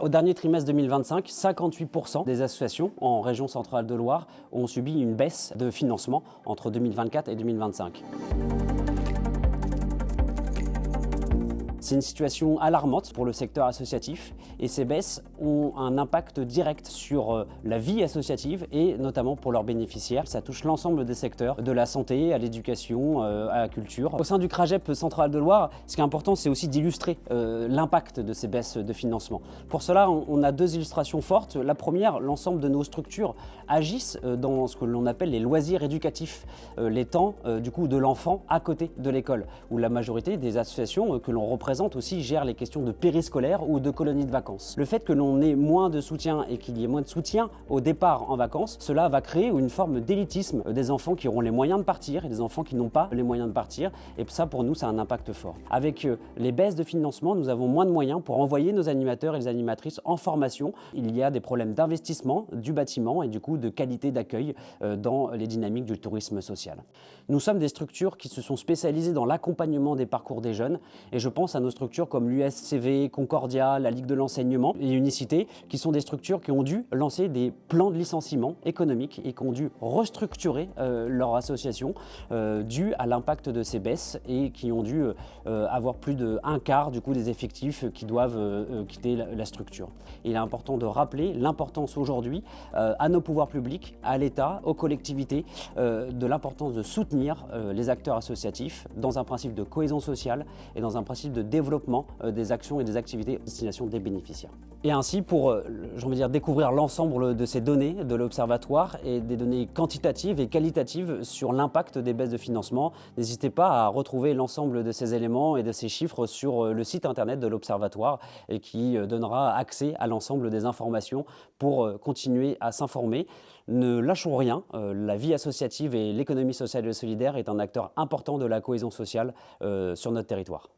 Au dernier trimestre 2025, 58% des associations en région centrale de Loire ont subi une baisse de financement entre 2024 et 2025. C'est une situation alarmante pour le secteur associatif et ces baisses ont un impact direct sur la vie associative et notamment pour leurs bénéficiaires. Ça touche l'ensemble des secteurs, de la santé à l'éducation, à la culture. Au sein du CRAGEP Centrale de Loire, ce qui est important, c'est aussi d'illustrer l'impact de ces baisses de financement. Pour cela, on a deux illustrations fortes. La première, l'ensemble de nos structures agissent dans ce que l'on appelle les loisirs éducatifs, les temps du coup de l'enfant à côté de l'école, où la majorité des associations que l'on représente aussi gèrent les questions de périscolaire ou de colonies de vacances. Le fait que l'on ait moins de soutien et qu'il y ait moins de soutien au départ en vacances, cela va créer une forme d'élitisme des enfants qui auront les moyens de partir et des enfants qui n'ont pas les moyens de partir. Et ça, pour nous, ça a un impact fort. Avec les baisses de financement, nous avons moins de moyens pour envoyer nos animateurs et les animatrices en formation. Il y a des problèmes d'investissement du bâtiment et du coup de qualité d'accueil dans les dynamiques du tourisme social. Nous sommes des structures qui se sont spécialisées dans l'accompagnement des parcours des jeunes et je pense à nos structures comme l'USCV, Concordia, la Ligue de l'enseignement et Unicité, qui sont des structures qui ont dû lancer des plans de licenciement économique et qui ont dû restructurer leur association dû à l'impact de ces baisses et qui ont dû avoir plus d'un quart du coup des effectifs qui doivent quitter la structure. Il est important de rappeler l'importance aujourd'hui à nos pouvoirs publics, à l'État, aux collectivités, de l'importance de soutenir les acteurs associatifs dans un principe de cohésion sociale et dans un principe de développement des actions et des activités à destination des bénéficiaires. Et ainsi, pour découvrir l'ensemble de ces données de l'Observatoire et des données quantitatives et qualitatives sur l'impact des baisses de financement, n'hésitez pas à retrouver l'ensemble de ces éléments et de ces chiffres sur le site internet de l'Observatoire et qui donnera accès à l'ensemble des informations pour continuer à s'informer. Ne lâchons rien, la vie associative et l'économie sociale et solidaire est un acteur important de la cohésion sociale sur notre territoire.